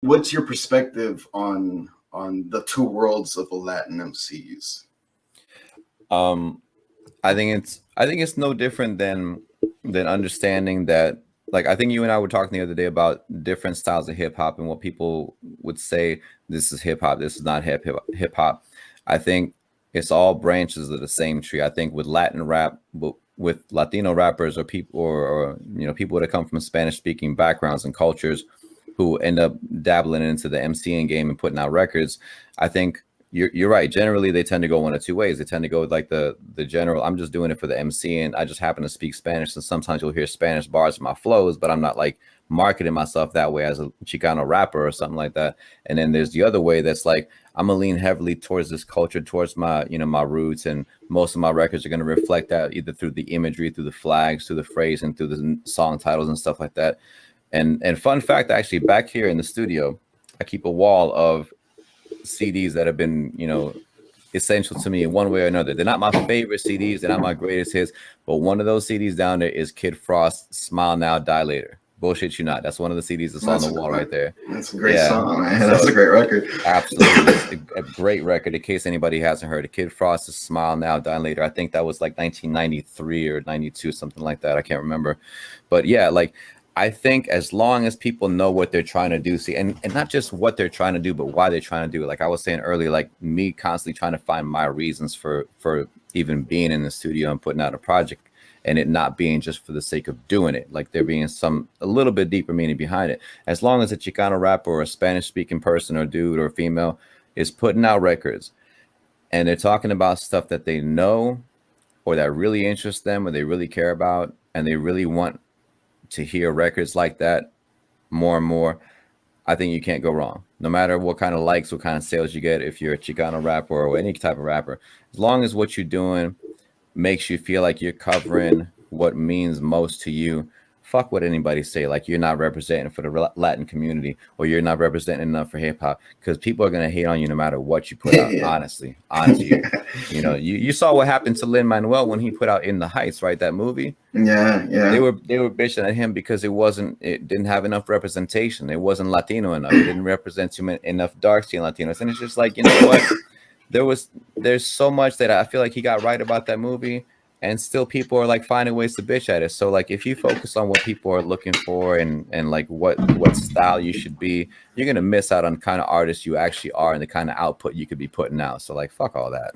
what's your perspective on the two worlds of Latin MCs? Um, I think it's no different than understanding that. Like, I think you and I were talking the other day about different styles of hip hop and what people would say, this is hip hop, this is not hip hop. I think it's all branches of the same tree. I think with Latin rap, with Latino rappers or people, or people that come from Spanish speaking backgrounds and cultures who end up dabbling into the MCing game and putting out records, I think you're right. Generally, they tend to go one of two ways. They tend to go with like the general. I'm just doing it for the MC, and I just happen to speak Spanish. And sometimes you'll hear Spanish bars in my flows, but I'm not like marketing myself that way as a Chicano rapper or something like that. And then there's the other way that's like I'm gonna lean heavily towards this culture, towards my my roots, and most of my records are gonna reflect that either through the imagery, through the flags, through the phrase, and through the song titles and stuff like that. And fun fact, actually, back here in the studio, I keep a wall of CDs that have been, essential to me in one way or another. They're not my favorite CDs, they're not my greatest hits, but one of those CDs down there is Kid Frost's Smile Now, Die Later. Bullshit you not. That's one of the CDs that's on the wall right there. That's a great song, man. That's a great record. Absolutely. It's a great record. In case anybody hasn't heard it, Kid Frost's Smile Now, Die Later. I think that was like 1993 or 92, something like that. I can't remember. But yeah, like I think as long as people know what they're trying to do, see, and not just what they're trying to do, but why they're trying to do it. Like I was saying earlier, like me constantly trying to find my reasons for even being in the studio and putting out a project, and it not being just for the sake of doing it. Like there being a little bit deeper meaning behind it. As long as a Chicano rapper or a Spanish speaking person or dude or female is putting out records and they're talking about stuff that they know or that really interests them or they really care about and they really want to hear records like that more and more, I think you can't go wrong. No matter what kind of likes, what kind of sales you get, if you're a Chicano rapper or any type of rapper, as long as what you're doing makes you feel like you're covering what means most to you, fuck what anybody say. Like you're not representing for the Latin community or you're not representing enough for hip hop, because people are gonna hate on you no matter what you put out. Honestly, you saw what happened to Lin-Manuel when he put out In the Heights, right? That movie. Yeah. They were bitching at him because it didn't have enough representation. It wasn't Latino enough. It didn't represent enough dark skin Latinos. And it's just like, you know what? There's so much that I feel like he got right about that movie, and still people are like finding ways to bitch at it. So like if you focus on what people are looking for and like what style you should be, you're gonna miss out on the kind of artist you actually are and the kind of output you could be putting out. So like fuck all that.